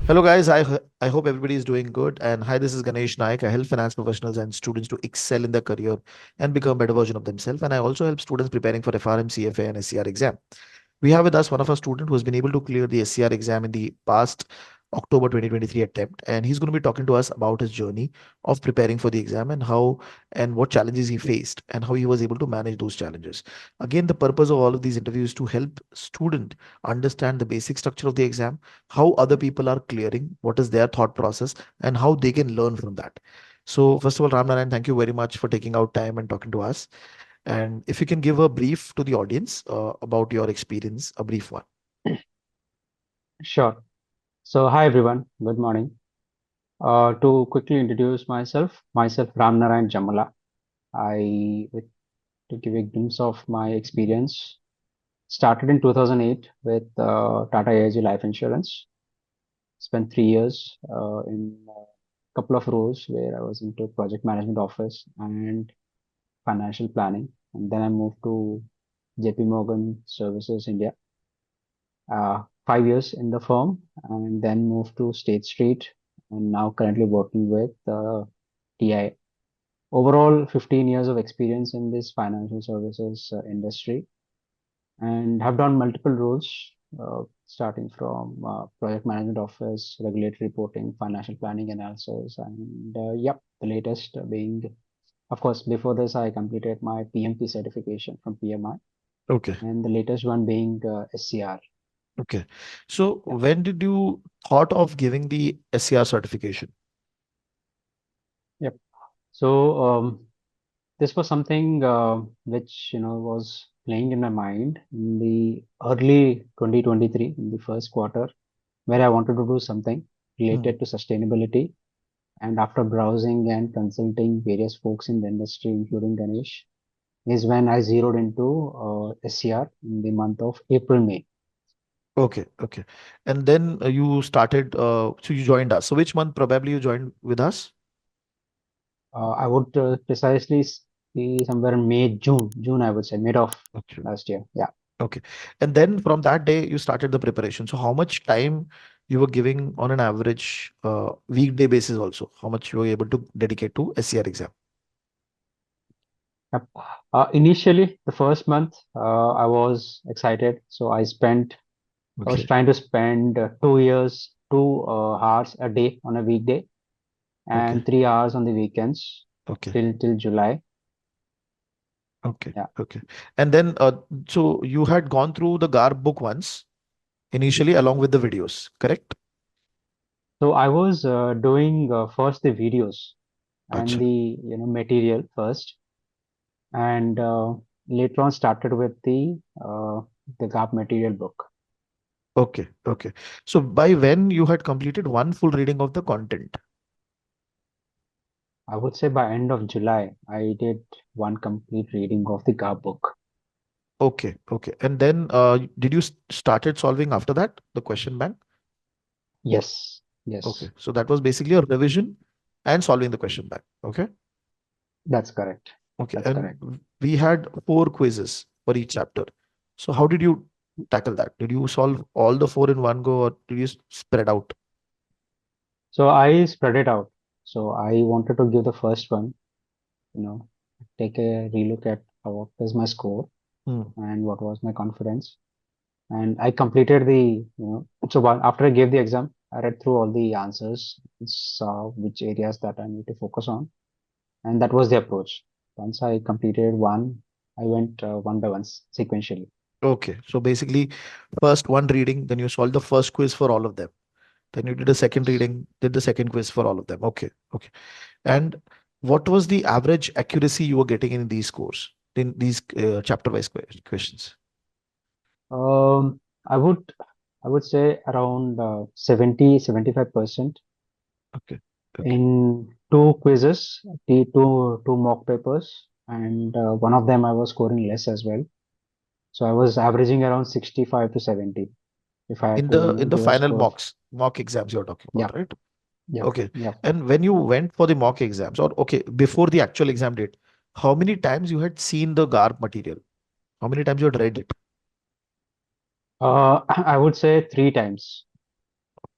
Hello, guys. I hope everybody is doing good. And hi, this is Ganesh Naik. I help finance professionals and students to excel in their career and become a better version of themselves. And I also help students preparing for FRM, CFA, and SCR exam. We have with us one of our students who has been able to clear the SCR exam in the past October 2023 attempt. And he's going to be talking to us about his journey of preparing for the exam and how and what challenges he faced and how he was able to manage those challenges. Again, the purpose of all of these interviews is to help student understand the basic structure of the exam, how other people are clearing, what is their thought process, and how they can learn from that. So, first of all, Ramanarayan, thank you very much for taking out time and talking to us. And if you can give a brief to the audience about your experience, a brief one. Sure. So, hi everyone. Good morning. To quickly introduce myself Ramanarayan Jammula. With to give a glimpse of my experience, started in 2008 with Tata AIG Life Insurance. Spent 3 years in a couple of roles where I was into project management office and financial planning, and then I moved to JP Morgan Services India. 5 years in the firm, and then moved to State Street, and now currently working with TI. Overall, 15 years of experience in this financial services industry, and have done multiple roles, starting from project management office, regulatory reporting, financial planning analysis, and yep, the latest being, of course, before this, I completed my PMP certification from PMI, Okay. and the latest one being SCR. Okay. So Yeah. when did you thought of giving the SCR certification? Yep. So this was something which was playing in my mind in the early 2023, in the first quarter, where I wanted to do something Hmm. related to sustainability. And after browsing and consulting various folks in the industry, including Ganesh, is when I zeroed into SCR in the month of April, May. Okay. Okay. And then you started, so you joined us. So which month probably you joined with us? I would precisely be somewhere in May, June, I would say, mid of Okay. last year. Yeah. Okay. And then from that day, you started the preparation. So how much time you were giving on an average weekday basis also? How much you were able to dedicate to SCR exam? Yep. Initially, the first month, I was excited. I was Okay. trying to spend 2 years, 2 hours a day on a weekday Okay. and 3 hours on the weekends Okay. till July. Okay. Yeah. Okay. And then, so you had gone through the garp book once initially along with the videos, correct? So I was doing first the videos and Acha. the material first, and later on started with the GAP material book. Okay. Okay. So by when you had completed one full reading of the content? I would say by end of July, I did one complete reading of the GAP book. Okay. Okay. And then, did you started solving after that the question bank? Yes, Okay. yes, So that was basically a revision and solving the question back. Okay. that's correct. Okay. That's And correct. we had four quizzes for each chapter. So how did you tackle that? Did you solve all the four in one go or did you spread out? So I spread it out. So I wanted to give the first one, you know, take a relook at what is my score Hmm. and what was my confidence. And I completed so after I gave the exam, I read through all the answers, saw which areas that I need to focus on. And that was the approach. Once I completed one, I went one by one sequentially. Okay. So basically, first one reading, then you solved the first quiz for all of them. Then you did a second Yes. reading, did the second quiz for all of them. Okay. Okay. And what was the average accuracy you were getting in these scores, in these chapter-wise questions? Um, I would I would say around 70-75% Okay. Okay. in two quizzes, the two mock papers, and one of them I was scoring less as well. So I was averaging around 65 to 70 if I had to, In the give a final score. mock exams you're talking Yeah, about, right? yeah, Okay. yeah. And when you went for the mock exams, or okay, before the actual exam date, how many times you had seen the garb material? How many times you had read it? I would say three times.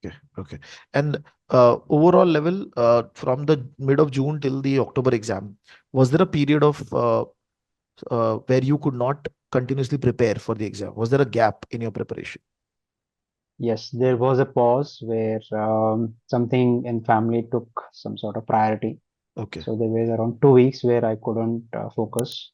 Okay. Okay. And overall level, from the mid of June till the October exam, was there a period of where you could not continuously prepare for the exam? Was there a gap in your preparation? Yes, there was a pause where something in family took some sort of priority. Okay. So there was around 2 weeks where I couldn't focus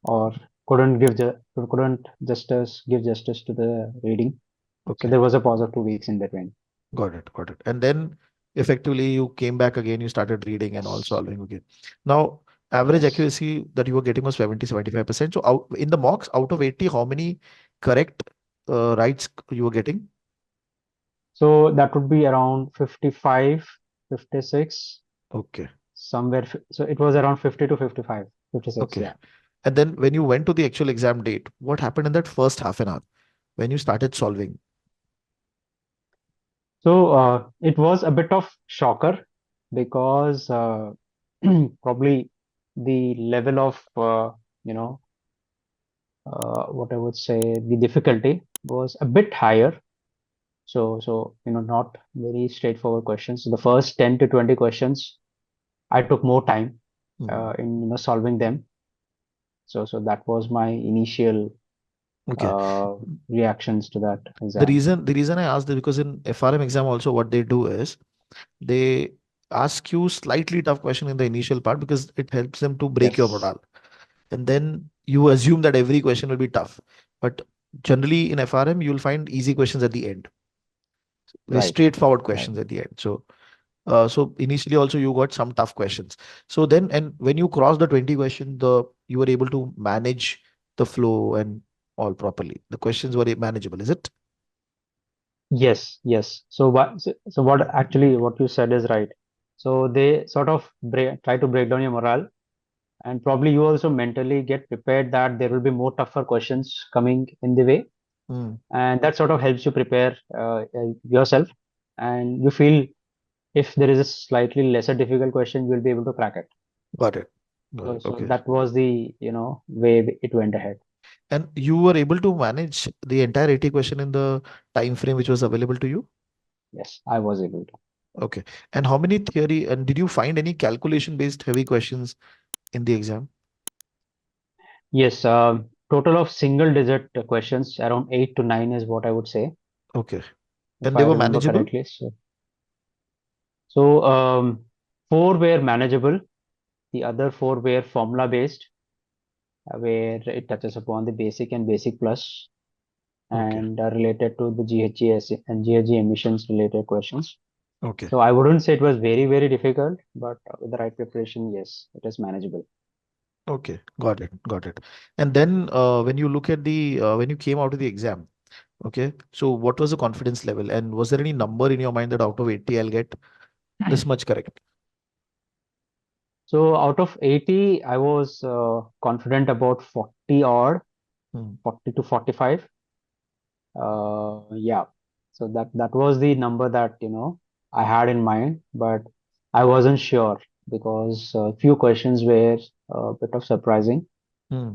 or couldn't justice give justice to the reading. So Okay. there was a pause of 2 weeks in between. Got it. Got it. And then effectively you came back again, you started reading and all Yes, solving again. Now, average yes. accuracy that you were getting was 70, 75%. So out in the mocks, out of 80, how many correct rights you were getting? So that would be around 55, 56, Okay. somewhere. So it was around 50 to 55, 56. Okay. Yeah. And then when you went to the actual exam date, what happened in that first half an hour when you started solving? So it was a bit of shocker because probably the level of you know what I would say the difficulty was a bit higher. So not very straightforward questions. So the first 10 to 20 questions I took more time Hmm. in solving them. So that was my initial Okay. uh, reactions to that The exam. reason the reason I asked is because in FRM exam also what they do is they ask you slightly tough question in the initial part because it helps them to break your Yes, morale. And then you assume that every question will be tough. But generally in FRM, you'll find easy questions at the end, very right, straightforward right. questions at the end. So initially also you got some tough questions. So then, and when you cross the 20 question, you were able to manage the flow and all properly. The questions were manageable, is it? Yes, yes. So what actually what you said is right. So they sort of try to break down your morale, and probably you also mentally get prepared that there will be more tougher questions coming in the way, Hmm. and that sort of helps you prepare yourself, and you feel if there is a slightly lesser difficult question, you will be able to crack it. Got it. Got So, it. so Okay. that was the way it went ahead. And you were able to manage the entire 80 question in the time frame which was available to you? Yes, I was able to. Okay. And how many theory and did you find any calculation based heavy questions in the exam? Yes, total of single digit questions, around 8 to 9 is what I would say, Okay. if And they I were remember manageable? correctly. So four were manageable. The other four were formula based, where it touches upon the basic and basic plus, Okay. and related to the GHGs and GHG emissions related questions. Okay. So I wouldn't say it was very, very difficult, but with the right preparation, yes, it is manageable. Okay. Got it. Got it. And then when you look at when you came out of the exam, okay. So what was the confidence level? And was there any number in your mind that out of 80, I'll get this much correct? So out of 80, I was confident about 40 or Hmm. 40 to 45. Yeah. So that was the number that I had in mind, but I wasn't sure because a few questions were a bit of surprising Hmm.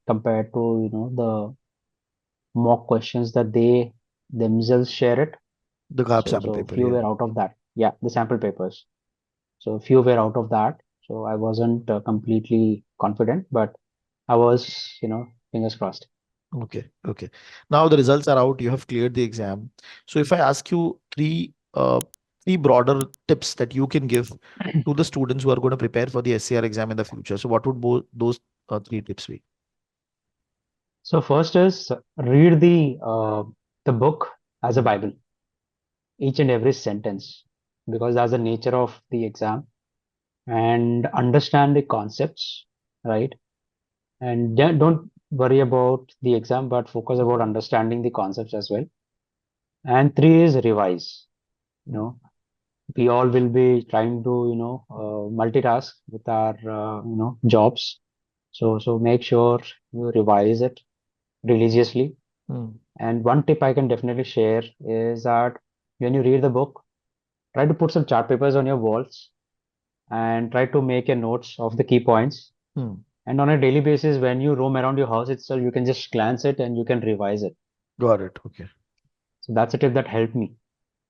compared to the mock questions that they themselves share it. The GARP So sample so paper. few Yeah. were out of that. Yeah, the sample papers. So few were out of that. So I wasn't completely confident, but I was, fingers crossed. Okay, okay. Now the results are out. You have cleared the exam. So if I ask you three broader tips that you can give to the students who are going to prepare for the SCR exam in the future, so what would those three tips be? So first is read the book as a Hmm. Bible, each and every sentence, because that's the nature of the exam, and understand the concepts, right? And don't worry about the exam, but focus about understanding the concepts as well. And three is revise. You Hmm. know, we all will be trying to multitask with our jobs. So make sure you revise it religiously. Hmm. And one tip I can definitely share is that when you read the book, try to put some chart papers on your walls and try to make a notes of the key points. Hmm. And on a daily basis, when you roam around your house itself, you can just glance it and you can revise it. Got it. Okay. So that's a tip that helped me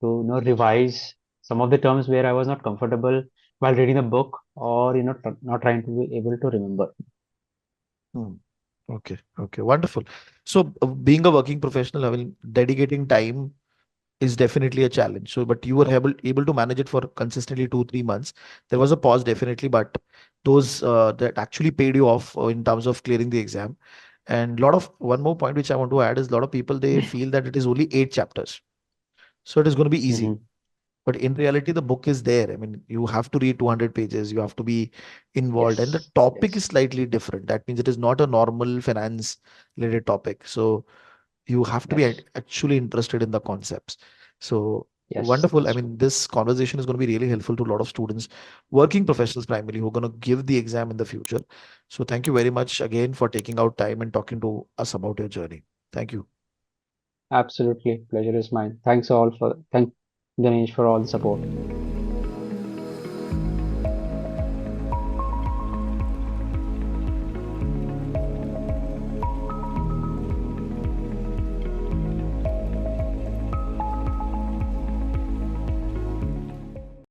to revise some of the terms where I was not comfortable while reading the book, or not trying to be able to remember. Hmm. Okay, okay, wonderful. So, being a working professional, I mean, dedicating time is definitely a challenge. So, but you were able to manage it for consistently 2 3 months. There was a pause definitely, but those that actually paid you off in terms of clearing the exam. And a lot of one more point which I want to add is a lot of people they feel that it is only 8 chapters, so it is going to be easy. Hmm. But in reality, the book is there. I mean, you have to read 200 pages, you have to be involved, and the Yes, topic is yes, slightly different. That means it is not a normal finance related topic. So you have to be yes, actually interested in the concepts. So yes, wonderful. I that's true. mean, this conversation is going to be really helpful to a lot of students, working professionals primarily, who are going to give the exam in the future. So thank you very much again for taking out time and talking to us about your journey. Thank you. Absolutely. Pleasure is mine. Thank Ganesh for all the support.